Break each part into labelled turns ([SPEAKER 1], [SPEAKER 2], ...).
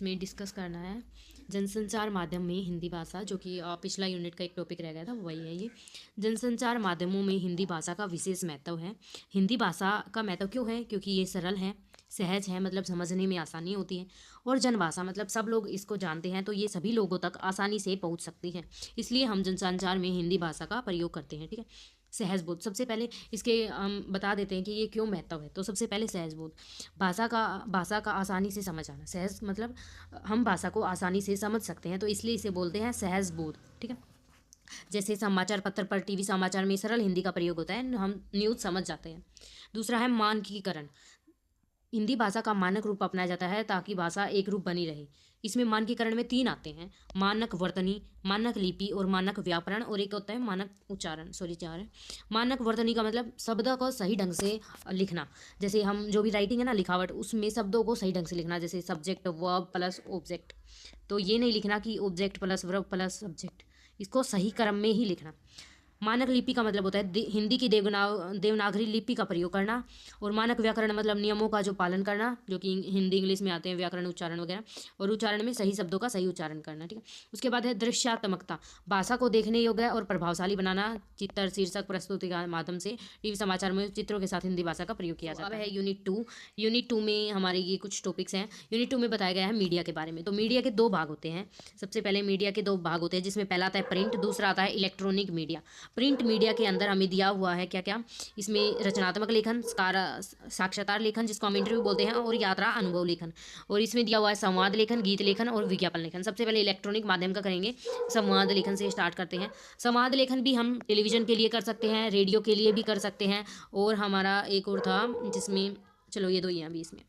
[SPEAKER 1] इसमें डिस्कस करना है जनसंचार माध्यम में हिंदी भाषा, जो कि पिछला यूनिट का एक टॉपिक रह गया था, वही है ये। जनसंचार माध्यमों में हिंदी भाषा का विशेष महत्व है। हिंदी भाषा का महत्व क्यों है? क्योंकि ये सरल है, सहज है, मतलब समझने में आसानी होती है, और जनभाषा मतलब सब लोग इसको जानते हैं, तो ये सभी लोगों तक आसानी से पहुंच सकती है। इसलिए हम जनसंचार में हिंदी भाषा का प्रयोग करते हैं। ठीक है। सहज बोध, सबसे पहले इसके हम बता देते हैं कि ये क्यों महत्व है। तो सबसे पहले सहज बोध, भाषा का आसानी से समझ आना। सहज मतलब हम भाषा को आसानी से समझ सकते हैं, तो इसलिए इसे बोलते हैं सहज बोध। ठीक है। जैसे समाचार पत्र पर, टीवी समाचार में सरल हिंदी का प्रयोग होता है, हम न्यूज़ समझ जाते हैं। दूसरा है मानकीकरण। हिंदी भाषा का मानक रूप अपनाया जाता है ताकि भाषा एक रूप बनी रहे। इसमें मानकीकरण में 3 आते हैं: मानक वर्तनी, मानक लिपि और मानक व्याकरण, और एक होता है मानक उच्चारण। 4 है। मानक वर्तनी का मतलब शब्दों को सही ढंग से लिखना। जैसे हम जो भी राइटिंग है ना, लिखावट, उसमें शब्दों को सही ढंग से लिखना। जैसे सब्जेक्ट वर्ब प्लस ऑब्जेक्ट, तो ये नहीं लिखना कि object plus verb plus subject, इसको सही क्रम में ही लिखना। मानक लिपि का मतलब होता है हिंदी की देवनागरी लिपि का प्रयोग करना। और मानक व्याकरण मतलब नियमों का जो पालन करना, जो कि हिंदी इंग्लिश में आते हैं, व्याकरण उच्चारण वगैरह, और उच्चारण में सही शब्दों का सही उच्चारण करना। ठीक है। उसके बाद है दृश्यात्मकता, भाषा को देखने योग्य और प्रभावशाली बनाना। चित्र, शीर्षक, प्रस्तुति के माध्यम से टीवी समाचार में चित्रों के साथ हिंदी भाषा का प्रयोग किया जाता है। यूनिट 2 में हमारे ये कुछ टॉपिक्स हैं। यूनिट 2 में बताया गया है मीडिया के बारे में। तो मीडिया के 2 भाग होते हैं। सबसे पहले मीडिया के 2 भाग होते हैं, जिसमें पहला आता है प्रिंट, दूसरा आता है इलेक्ट्रॉनिक मीडिया। प्रिंट मीडिया के अंदर हमें दिया हुआ है क्या क्या, इसमें रचनात्मक लेखन, साक्षात्कार लेखन जिसको हम इंटरव्यू बोलते हैं, और यात्रा अनुभव लेखन। और इसमें दिया हुआ है संवाद लेखन, गीत लेखन और विज्ञापन लेखन। सबसे पहले इलेक्ट्रॉनिक माध्यम का करेंगे, संवाद लेखन से स्टार्ट करते हैं। संवाद लेखन भी हम टेलीविजन के लिए कर सकते हैं, रेडियो के लिए भी कर सकते हैं, और हमारा एक और था जिसमें, चलो ये 2 ही हैं अभी इसमें,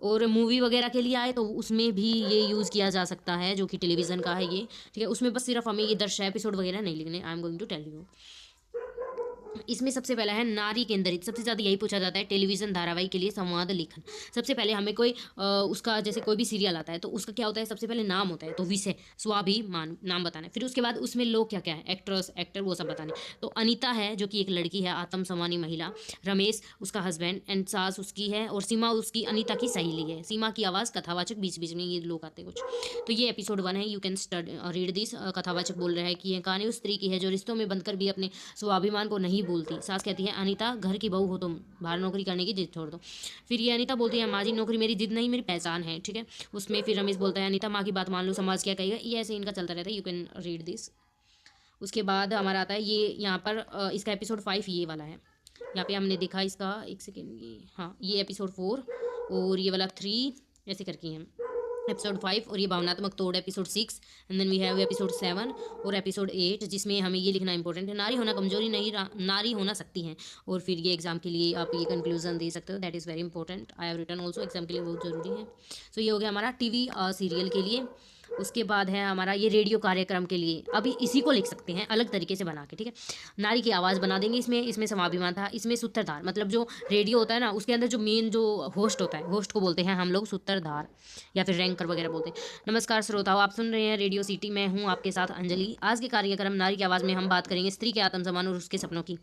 [SPEAKER 1] और मूवी वगैरह के लिए आए तो उसमें भी ये यूज़ किया जा सकता है, जो कि टेलीविज़न का है ये। ठीक है। उसमें बस सिर्फ हमें ये 10 एपिसोड वगैरह नहीं लिखने। I am going to tell you. इसमें सबसे पहला है नारी केंद्रित। सबसे ज़्यादा यही पूछा जाता है टेलीविज़न धारावाहिक के लिए संवाद लेखन। सबसे पहले हमें कोई उसका, जैसे कोई भी सीरियल आता है तो उसका क्या होता है, सबसे पहले नाम होता है, तो विषय, स्वाभिमान, नाम बताना है। फिर उसके बाद उसमें लोग क्या क्या है, एक्ट्रेस, एक्टर, वो सब बताने। तो अनीता है जो कि एक लड़की है, आत्मसम्मानी महिला। रमेश उसका हस्बैंड, एंड सास उसकी है, और सीमा उसकी अनीता की सहेली है। सीमा की आवाज़ कथावाचक, बीच बीच में ये लोग आते हैं कुछ। तो ये एपिसोड 1 है, यू कैन रीड दिस। कथावाचक बोल रहा है कि यह कहानी उस स्त्री की है जो रिश्तों में बंधकर भी अपने स्वाभिमान को नहीं भूलती। सास कहती है, अनीता घर की बहू हो तुम, बाहर नौकरी करने की जिद छोड़ दो। फिर ये अनीता बोलती है, माँ जी नौकरी मेरी जिद नहीं, मेरी पहचान है। ठीक है। उसमें फिर रमेश बोलता है, अनीता माँ की बात मान लो, समाज क्या कहेगा। ये ऐसे इनका चलता रहता है, यू कैन रीड दिस। उसके बाद हमारा आता है ये यहाँ पर इसका एपिसोड 5 ये वाला है। यहाँ पे हमने देखा इसका, एक सेकेंड, ये हाँ, ये एपिसोड 4 और ये वाला 3 ऐसे करके हैं। एपिसोड 5 और ये भावनात्मक तोड़ episode 6, and then we have episode 7 और एपिसोड 8, जिसमें हमें ये लिखना इंपॉर्टेंट है, नारी होना कमजोरी नहीं, नारी होना सकती हैं। और फिर ये एग्जाम के लिए आप ये कंक्लूजन दे सकते हो, that is very important, I have written also, exam के लिए बहुत ज़रूरी है। सो ये हो गया हमारा टीवी सीरियल के लिए। उसके बाद है हमारा ये रेडियो कार्यक्रम के लिए। अभी इसी को लिख सकते हैं अलग तरीके से बना के। ठीक है। नारी की आवाज़ बना देंगे इसमें समाभिमान था। इसमें सूत्रधार मतलब जो रेडियो होता है ना, उसके अंदर जो मेन जो होस्ट होता है, होस्ट को बोलते हैं हम लोग सूत्रधार या फिर रैंकर वगैरह बोलते हैं। नमस्कार श्रोताओ, आप सुन रहे हैं रेडियो सिटी, मैं हूँ आपके साथ अंजलि। आज के कार्यक्रम नारी की आवाज़ में हम बात करेंगे स्त्री के आत्मसम्मान और उसके सपनों की।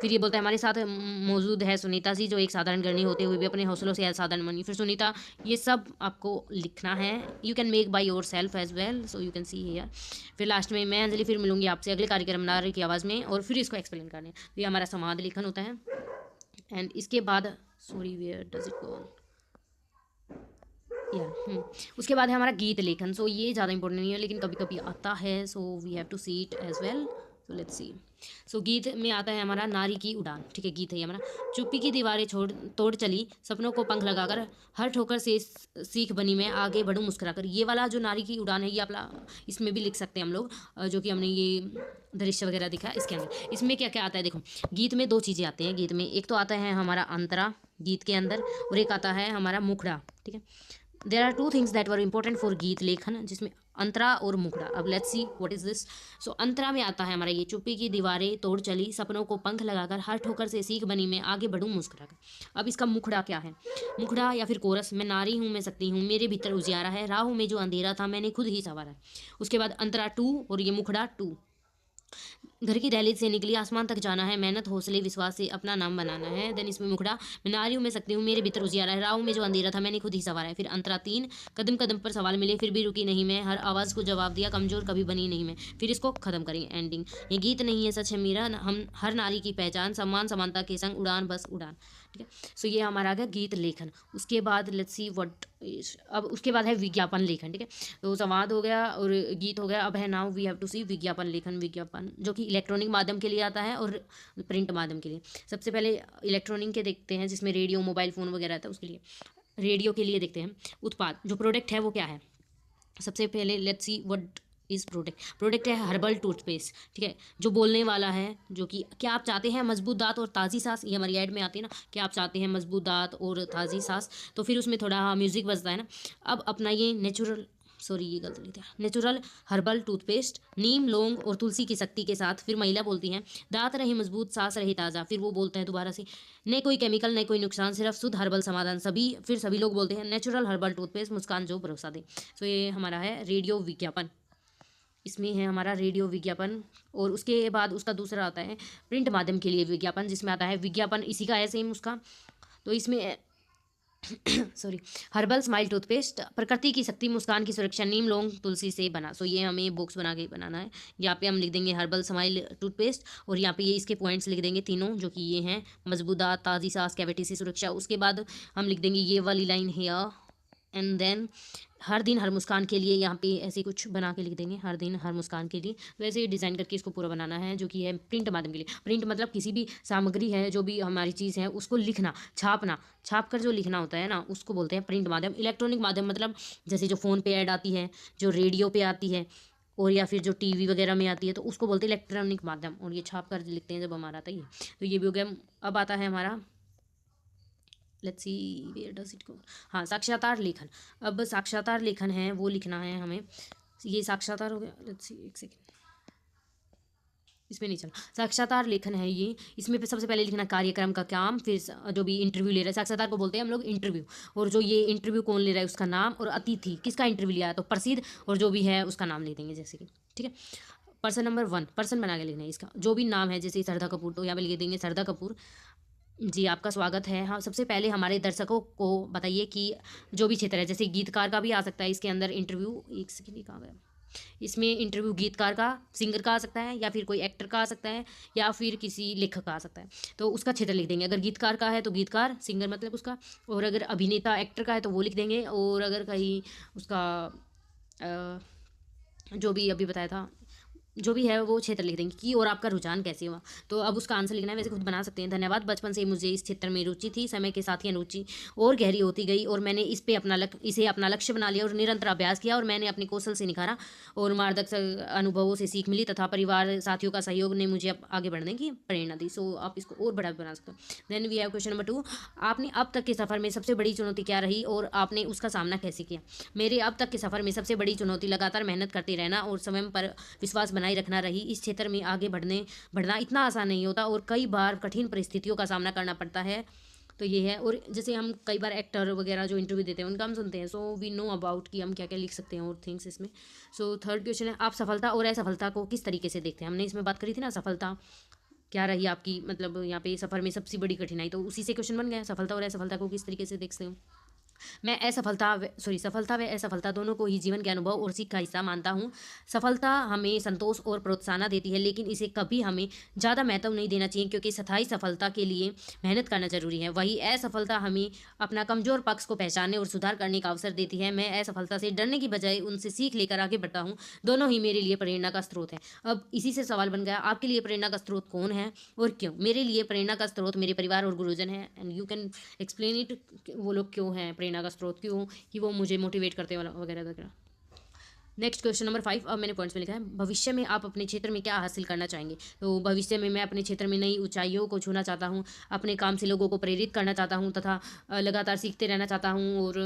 [SPEAKER 1] फिर ये बोलता है, हमारे साथ मौजूद है सुनीता जी, जो एक साधारण गृहिणी होते हुए भी अपने हौसलों से असाधारण बनी। फिर सुनीता, ये सब आपको लिखना है, you can make by your self as well, so you can see here. फिर लास्ट में मैं अंजलि फिर मिलूंगी आपसे अगले कार्यक्रम नारी की आवाज़ में, और फिर इसको एक्सप्लेन करने। तो ये हमारा संवाद लेखन होता है। एंड इसके बाद, sorry where does it go, या उसके बाद है हमारा गीत लेखन। सो ये ज़्यादा इंपॉर्टेंट नहीं है, लेकिन कभी कभी आता है, so we have to see it as well. So let's see. So गीत में आता है हमारा नारी की उड़ान। ठीक है, गीत है ये हमारा। चुप्पी की दीवारें तोड़ चली, सपनों को पंख लगाकर, हर ठोकर से सीख बनी, मैं आगे बढ़ूँ मुस्कुराकर। ये वाला जो नारी की उड़ान है, ये अपना इसमें भी लिख सकते हैं हम लोग, जो कि हमने ये दृश्य वगैरह दिखा इसके अंदर। इसमें क्या क्या आता है देखो, गीत में 2 चीज़ें आती हैं। गीत में एक तो आता है हमारा अंतरा गीत के अंदर, और एक आता है हमारा मुखड़ा। ठीक है। There are 2 things that were important for गीत लेखन, जिसमें अंतरा और मुखड़ा। अब let's see what is this. So अंतरा में आता है हमारा ये, चुप्पी की दीवारें तोड़ चली, सपनों को पंख लगाकर, हर ठोकर से सीख बनी, मैं आगे बढ़ूं मुस्कुराकर। अब इसका मुखड़ा क्या है, मुखड़ा या फिर कोरस, मैं नारी हूँ, मैं शक्ति हूँ, मेरे भीतर उजियारा है, राहों में जो अंधेरा था मैंने खुद ही संवारा है। उसके बाद अंतरा 2 और ये मुखड़ा 2। घर की दहलीज से निकली, आसमान तक जाना है, मेहनत हौसले विश्वास से अपना नाम बनाना है। देन इसमें मुखड़ा, मैं नारी हूँ मैं सकती हूँ, मेरे भीतर उजियारा है, राह में जो अंधेरा था मैंने खुद ही संवारा है। फिर अंतरा 3, कदम कदम पर सवाल मिले फिर भी रुकी नहीं मैं, हर आवाज़ को जवाब दिया, कमज़ोर कभी बनी नहीं मैं। फिर इसको ख़त्म करेंगे एंडिंग। ये गीत नहीं है सच है मेरा, हम हर नारी की पहचान, सम्मान समानता के संग उड़ान बस उड़ान। ठीक है, सो ये हमारा आ गया गीत लेखन। उसके बाद लेट्स सी व्हाट, अब उसके बाद है विज्ञापन लेखन। ठीक है, तो संवाद हो गया और गीत हो गया। अब है नाउ वी हैव टू सी विज्ञापन लेखन। विज्ञापन जो कि इलेक्ट्रॉनिक माध्यम के लिए आता है और प्रिंट माध्यम के लिए। सबसे पहले इलेक्ट्रॉनिक के देखते हैं, जिसमें रेडियो मोबाइल फ़ोन वगैरह आता है उसके लिए। रेडियो के लिए देखते हैं उत्पाद, जो प्रोडक्ट है वो क्या है। सबसे पहले let's see what is product. Product है हर्बल टूथपेस्ट। ठीक है, जो बोलने वाला है, जो कि क्या आप चाहते हैं मजबूत दांत और ताज़ी सांस, ये हमारी ऐड में आती है ना, क्या आप चाहते हैं मजबूत दांत और ताज़ी सांस, तो फिर उसमें थोड़ा म्यूज़िक बजता है ना। अब अपना ये नेचुरल, सॉरी ये गलत लिख दिया, नेचुरल हर्बल टूथपेस्ट नीम लौंग और तुलसी की शक्ति के साथ। फिर महिला बोलती हैं दांत रहे मजबूत सांस रहे ताज़ा। फिर वो बोलता है दोबारा से, न कोई केमिकल न कोई नुकसान, सिर्फ शुद्ध हर्बल समाधान सभी। फिर सभी लोग बोलते हैं नेचुरल हर्बल टूथपेस्ट, मुस्कान जो भरोसा दे। तो ये हमारा है रेडियो विज्ञापन। इसमें है हमारा रेडियो विज्ञापन। और उसके बाद उसका दूसरा आता है प्रिंट माध्यम के लिए विज्ञापन, जिसमें आता है विज्ञापन इसी का है सेम उसका। तो इसमें सॉरी, हर्बल स्माइल टूथपेस्ट, प्रकृति की शक्ति मुस्कान की सुरक्षा, नीम लौंग तुलसी से बना। सो ये हमें बॉक्स बना के बनाना है। यहाँ पे हम लिख देंगे हर्बल स्माइल टूथपेस्ट, और यहाँ पे ये इसके पॉइंट्स लिख देंगे तीनों, जो कि ये हैं मजबूत दांत, ताज़ी सांस, कैविटी से सुरक्षा। उसके बाद हम लिख देंगे ये वाली लाइन है, एंड देन हर दिन हर मुस्कान के लिए, यहाँ पे ऐसे कुछ बना के लिख देंगे, हर दिन हर मुस्कान के लिए। तो ऐसे डिज़ाइन करके इसको पूरा बनाना है, जो कि है प्रिंट माध्यम के लिए। प्रिंट मतलब किसी भी सामग्री है, जो भी हमारी चीज़ है उसको लिखना, छापना, छाप कर जो लिखना होता है ना, उसको बोलते हैं प्रिंट माध्यम। इलेक्ट्रॉनिक माध्यम मतलब जैसे जो फ़ोन पे ऐड आती है, जो रेडियो पे आती है, और या फिर जो टीवी वगैरह में आती है, तो उसको बोलते हैं इलेक्ट्रॉनिक माध्यम। और ये छाप कर लिखते हैं जब हमारा आता है ये। तो ये भी हो गया। अब आता है हमारा let's see where does it go, हाँ साक्षात्कार लेखन। अब साक्षात्कार लेखन है वो लिखना है हमें। ये साक्षात्कार हो गया, लेट्स सी एक सेकेंड, इसमें नहीं चला। साक्षात्कार लेखन है ये। इसमें सबसे पहले लिखना कार्यक्रम का काम, फिर जो भी इंटरव्यू ले रहा है, साक्षात्कार को बोलते हैं हम लोग इंटरव्यू। और जो ये इंटरव्यू कौन ले रहा है उसका नाम, और अतिथि किसका इंटरव्यू लिया है तो प्रसिद्ध, और जो भी है उसका नाम लिख देंगे जैसे कि। ठीक है, पर्सन नंबर 1 पर्सन बना के लिखना है इसका, जो भी नाम है, जैसे श्रद्धा कपूर, तो यहाँ पे लिख देंगे श्रद्धा कपूर जी आपका स्वागत है। हाँ, सबसे पहले हमारे दर्शकों को बताइए कि जो भी क्षेत्र है, जैसे गीतकार का भी आ सकता है इसके अंदर इंटरव्यू, एक सेकेंड कहाँ गया, इसमें इंटरव्यू गीतकार का, सिंगर का आ सकता है, या फिर कोई एक्टर का आ सकता है, या फिर किसी लेखक का आ सकता है। तो उसका क्षेत्र लिख देंगे। अगर गीतकार का है तो गीतकार, सिंगर मतलब उसका, और अगर अभिनेता एक्टर का है तो वो लिख देंगे। और अगर कहीं उसका जो भी अभी बताया था, जो भी है वो क्षेत्र लिख देंगे कि और आपका रुझान कैसे हुआ। तो अब उसका आंसर लिखना है, वैसे खुद बना सकते हैं। धन्यवाद, बचपन से मुझे इस क्षेत्र में रुचि थी, समय के साथ ही रुचि और गहरी होती गई, और मैंने इसे अपना लक्ष्य बना लिया और निरंतर अभ्यास किया, और मैंने अपने कौशल से निखारा, और मार्गदर्शक अनुभवों से सीख मिली, तथा परिवार साथियों का सहयोग ने मुझे आगे बढ़ने की प्रेरणा दी। सो आप इसको और बड़ा बना सकते हो। Then we have question number 2, आपने अब तक के सफ़र में सबसे बड़ी चुनौती क्या रही और आपने उसका सामना कैसे किया। मेरे अब तक के सफ़र में सबसे बड़ी चुनौती लगातार मेहनत करते रहना और स्वयं पर विश्वास बनाए रखना रही। इस क्षेत्र में आगे बढ़ना इतना आसान नहीं होता, और कई बार कठिन परिस्थितियों का सामना करना पड़ता है। तो ये है। और जैसे हम कई बार एक्टर वगैरह जो इंटरव्यू देते हैं उनका हम सुनते हैं, सो वी नो अबाउट कि हम क्या क्या लिख सकते हैं और थिंग्स इसमें। सो थर्ड क्वेश्चन है, आप सफलता और असफलता को किस तरीके से देखते हैं। हमने इसमें बात करी थी ना, सफलता क्या रही आपकी, मतलब यहाँ पे सफ़र में सबसे बड़ी कठिनाई, तो उसी से क्वेश्चन बन गया, सफलता और असफलता को किस तरीके से देखते हो। मैं सफलता व असफलता दोनों को ही जीवन के अनुभव और सीख का हिस्सा मानता हूँ। सफलता हमें संतोष और प्रोत्साहन देती है, लेकिन इसे कभी हमें ज़्यादा महत्व नहीं देना चाहिए, क्योंकि स्थायी सफलता के लिए मेहनत करना जरूरी है। वही असफलता हमें अपना कमज़ोर पक्ष को पहचानने और सुधार करने का अवसर देती है। मैं असफलता से डरने की बजाय उनसे सीख लेकर आगे बढ़ता हूँ। दोनों ही मेरे लिए प्रेरणा का स्रोत है। अब इसी से सवाल बन गया, आपके लिए प्रेरणा का स्रोत कौन है और क्यों। मेरे लिए प्रेरणा का स्रोत मेरे परिवार और गुरुजन है, and you can explain it, वो लोग क्यों हैं प्रेरणा का स्रोत, क्यों कि वो मुझे मोटिवेट करते हैं वगैरह वगैरह। नेक्स्ट क्वेश्चन नंबर 5, अब मैंने पॉइंट्स में लिखा है, भविष्य में आप अपने क्षेत्र में क्या हासिल करना चाहेंगे। तो भविष्य में मैं अपने क्षेत्र में नई ऊंचाइयों को छूना चाहता हूँ, अपने काम से लोगों को प्रेरित करना चाहता हूँ, तथा लगातार सीखते रहना चाहता हूँ, और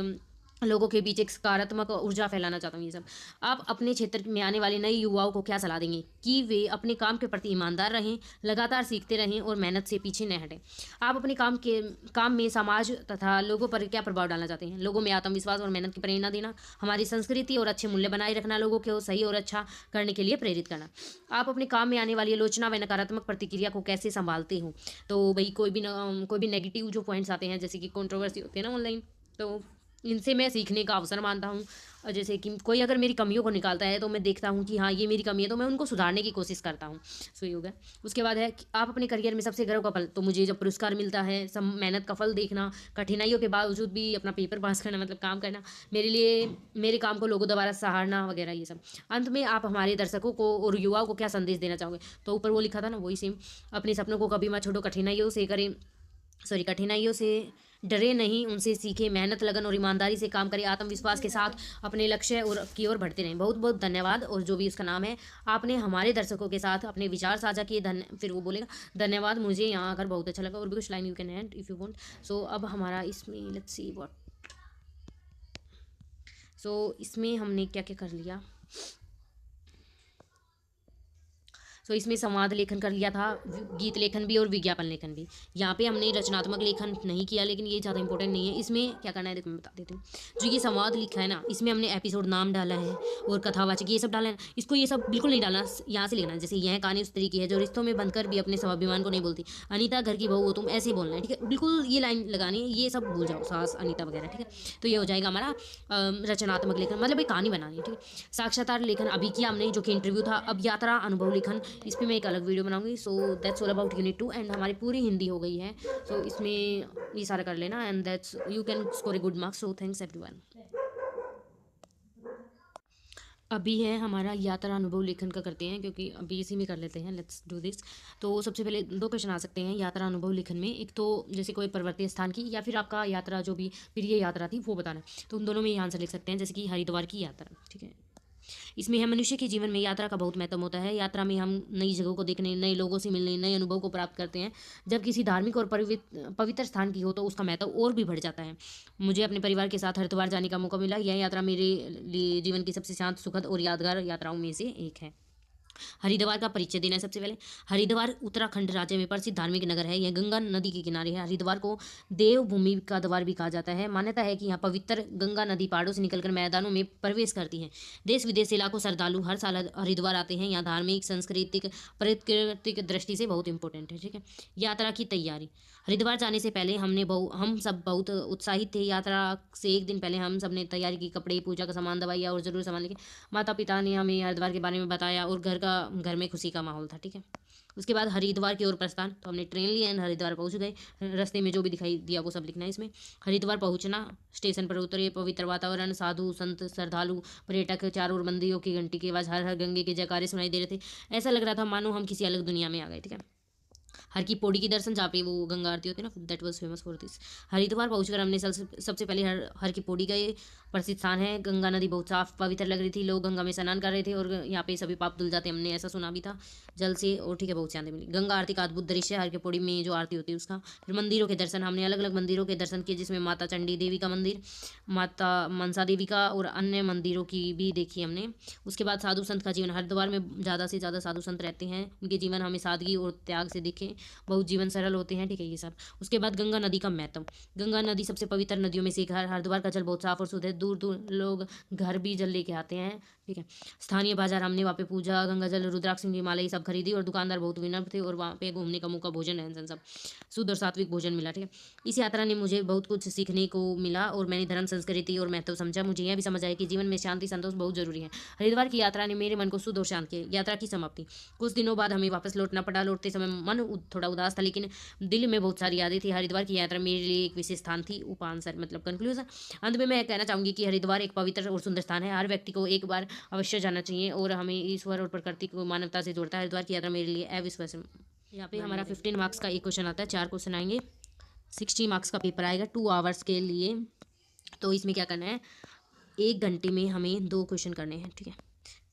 [SPEAKER 1] लोगों के बीच एक सकारात्मक ऊर्जा फैलाना चाहता हूँ ये सब। आप अपने क्षेत्र में आने वाले नए युवाओं को क्या सलाह देंगे कि वे अपने काम के प्रति ईमानदार रहें, लगातार सीखते रहें और मेहनत से पीछे न हटें। आप अपने काम में समाज तथा लोगों पर क्या प्रभाव डालना चाहते हैं? लोगों में आत्मविश्वास और मेहनत की प्रेरणा देना, हमारी संस्कृति और अच्छे मूल्य बनाए रखना, लोगों को सही और अच्छा करने के लिए प्रेरित करना। आप अपने काम में आने वाली आलोचना व नकारात्मक प्रतिक्रिया को कैसे संभालते हो? तो भाई कोई भी नेगेटिव जो पॉइंट्स आते हैं, जैसे कि कंट्रोवर्सी होती है ना ऑनलाइन, तो इनसे मैं सीखने का अवसर मानता हूँ। और जैसे कि कोई अगर मेरी कमियों को निकालता है तो मैं देखता हूँ कि हाँ ये मेरी कमी है, तो मैं उनको सुधारने की कोशिश करता हूँ। सो ये हो गया। उसके बाद है कि आप अपने करियर में सबसे गर्व का पल, तो मुझे जब पुरस्कार मिलता है, सब मेहनत का फल देखना, कठिनाइयों के बावजूद भी अपना पेपर पास करना, मतलब काम करना, मेरे लिए मेरे काम को लोगों दोबारा सराहना वगैरह ये सब। अंत में आप हमारे दर्शकों को और युवाओं को क्या संदेश देना चाहोगे? तो ऊपर वो लिखा था ना, वही सेम। अपने सपनों को कभी मत छोड़ो, कठिनाइयों से डरे नहीं, उनसे सीखे, मेहनत, लगन और ईमानदारी से काम करें, आत्मविश्वास के साथ अपने लक्ष्य और की ओर बढ़ते रहें। बहुत बहुत धन्यवाद। और जो भी उसका नाम है, आपने हमारे दर्शकों के साथ अपने विचार साझा किए। फिर वो बोलेगा धन्यवाद, मुझे यहाँ आकर बहुत अच्छा लगा। और भी कुछ line you can add if you want. So अब हमारा इसमें लेट्स सी व्हाट, सो इसमें हमने क्या क्या कर लिया। सो इसमें संवाद लेखन कर लिया था, गीत लेखन भी और विज्ञापन लेखन भी। यहाँ पे हमने रचनात्मक लेखन नहीं किया, लेकिन ये ज़्यादा इंपॉर्टेंट नहीं है। इसमें क्या करना है देखो मैं बता देती हूँ। जो ये संवाद लिखा है ना, इसमें हमने एपिसोड नाम डाला है और कथावाचक ये सब डाला है। इसको ये सब बिल्कुल नहीं डालना, यहाँ से लिखना है। जैसे यह कहानी उस तरीके है जो रिश्तों में बंधकर भी अपने स्वाभिमान को नहीं बोलती। अनीता घर की बहू हो तुम, ऐसे ही बोलना है, ठीक है। बिल्कुल ये लाइन लगानी है, ये सब भूल जाओ, सास अनीता वगैरह, ठीक है। तो ये हो जाएगा हमारा रचनात्मक लेखन, मतलब एक कहानी बनानी है, ठीक है। साक्षात्कार लेखन अभी किया हमने, जो कि इंटरव्यू था। अब यात्रा अनुभव लेखन, इस पर मैं एक अलग वीडियो बनाऊंगी। So that's all about unit 2 and हमारी पूरी हिंदी हो गई है। सो इसमें ये सारा कर लेना and that's you can score a good marks. So thanks everyone. अभी है हमारा यात्रा अनुभव लेखन का करते हैं, क्योंकि अभी इसी में कर लेते हैं। Let's do this. तो सबसे पहले दो क्वेश्चन आ सकते हैं यात्रा अनुभव लेखन में। एक तो जैसे कोई पर्वतीय स्थान की, या फिर आपका यात्रा जो भी प्रिय यात्रा थी वो बताना है। तो उन दोनों में ये आंसर लिख सकते हैं, जैसे कि हरिद्वार की यात्रा, ठीक है। इसमें है मनुष्य के जीवन में यात्रा का बहुत महत्व होता है। यात्रा में हम नई जगहों को देखने, नए लोगों से मिलने, नए अनुभव को प्राप्त करते हैं। जब किसी धार्मिक और पवित्र स्थान की हो तो उसका महत्व और भी बढ़ जाता है। मुझे अपने परिवार के साथ हरिद्वार जाने का मौका मिला। यह यात्रा मेरे लिए जीवन की सबसे शांत, सुखद और यादगार यात्राओं में से एक है। हरिद्वार का परिचय देना है सबसे पहले। हरिद्वार उत्तराखंड राज्य में प्रसिद्ध धार्मिक नगर है। यह गंगा नदी के किनारे है। हरिद्वार को देवभूमि का द्वार भी कहा जाता है। मान्यता है कि यहाँ पवित्र गंगा नदी पहाड़ों से निकलकर मैदानों में प्रवेश करती है। देश विदेश से लाखों श्रद्धालु हर साल हरिद्वार आते हैं। यहाँ धार्मिक, सांस्कृतिक, प्राकृतिक दृष्टि से बहुत इंपॉर्टेंट है, ठीक है। यात्रा की तैयारी। हरिद्वार जाने से पहले हम सब बहुत उत्साहित थे। यात्रा से एक दिन पहले हम सब ने तैयारी की, कपड़े, पूजा का सामान, दवाइयाँ और ज़रूर सामान लेके। माता पिता ने हमें हरिद्वार के बारे में बताया और घर में खुशी का माहौल था, ठीक है। उसके बाद हरिद्वार की ओर प्रस्थान। तो हमने ट्रेन ली एंड हरिद्वार पहुंच गए। रास्ते में जो भी दिखाई दिया वो सब लिखना है इसमें। हरिद्वार पहुंचना, स्टेशन पर उतरे, पवित्र वातावरण, साधु संत, श्रद्धालु, पर्यटक, चारों ओर मंदिरों की घंटी की आवाज़, हर हर गंगे के जयकारे सुनाई दे रहे थे। ऐसा लग रहा था मानो हम किसी अलग दुनिया में आ गए, ठीक है। हर की पौड़ी की दर्शन, जहाँ पे वो गंगा आरती होती है ना, that was famous for this. Haridwar पहुंचकर हमने सबसे पहले हर की पौड़ी गए। प्रसिद्ध स्थान है। गंगा नदी बहुत साफ पवित्र लग रही थी। लोग गंगा में स्नान कर रहे थे और यहाँ पे सभी पाप धुल जाते हैं, हमने ऐसा सुना भी था जल से। और ठीक है, बहुत शांति मिली। गंगा आरती का अद्भुत दृश्य, हर की पौड़ी में जो आरती होती है उसका। फिर मंदिरों के दर्शन, हमने अलग अलग मंदिरों के दर्शन किए, जिसमें माता चंडी देवी का मंदिर, माता मनसा देवी का और अन्य मंदिरों की भी देखी हमने। उसके बाद साधु संत का जीवन। हरिद्वार में ज़्यादा से ज़्यादा साधु संत रहते हैं। उनके जीवन हमें सादगी और त्याग से दिखे, बहुत जीवन सरल होते हैं, ठीक है, ये सब। उसके बाद गंगा नदी का महत्व। गंगा नदी सबसे पवित्र नदियों में से एक है। हरिद्वार का जल बहुत साफ और शुद्ध है। दूर दूर लोग घर भी जल लेके आते हैं, ठीक है। स्थानीय बाजार, हमने वहाँ पे पूजा, गंगा जल, रुद्राक्ष की माला ये सब खरीदी और दुकानदार बहुत विनम्र थे। और वहाँ पे घूमने का मौका, भोजन रहन सहन सब शुद्ध और सात्विक भोजन मिला, ठीक है। इस यात्रा ने मुझे बहुत कुछ सीखने को मिला और मैंने धर्म, संस्कृति और महत्व समझा। मुझे यह भी समझ आया कि जीवन में शांति, संतोष बहुत जरूरी है। हरिद्वार की यात्रा ने मेरे मन को शुद्ध और शांत किया। यात्रा की समाप्ति। कुछ दिनों बाद हमें वापस लौटना पड़ा। लौटते समय मन थोड़ा उदास था, लेकिन दिल में बहुत सारी यादें थी। हरिद्वार की यात्रा मेरे लिए एक विशेष स्थान थी। उपांसर मतलब कंक्लूजन। अंत में मैं कहना चाहूँगी कि हरिद्वार एक पवित्र और सुंदर स्थान है। हर व्यक्ति को एक बार अवश्य जाना चाहिए और हमें ईश्वर और प्रकृति को, मानवता से जोड़ता है। हरिद्वार की यात्रा मेरे लिए अविश्वसनीय। यहाँ पे हमारा 15 मार्क्स का एक क्वेश्चन आता है, 4 क्वेश्चन आएंगे। 60 मार्क्स का पेपर आएगा 2 आवर्स के लिए। तो इसमें क्या करना है, 1 घंटे में हमें 2 क्वेश्चन करने हैं, ठीक है।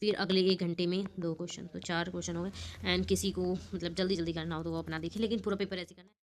[SPEAKER 1] फिर अगले 1 घंटे में 2 क्वेश्चन, तो 4 क्वेश्चन हो गए। एंड किसी को मतलब जल्दी जल्दी करना हो तो वो अपना देखिए, लेकिन पूरा पेपर ऐसे करना है।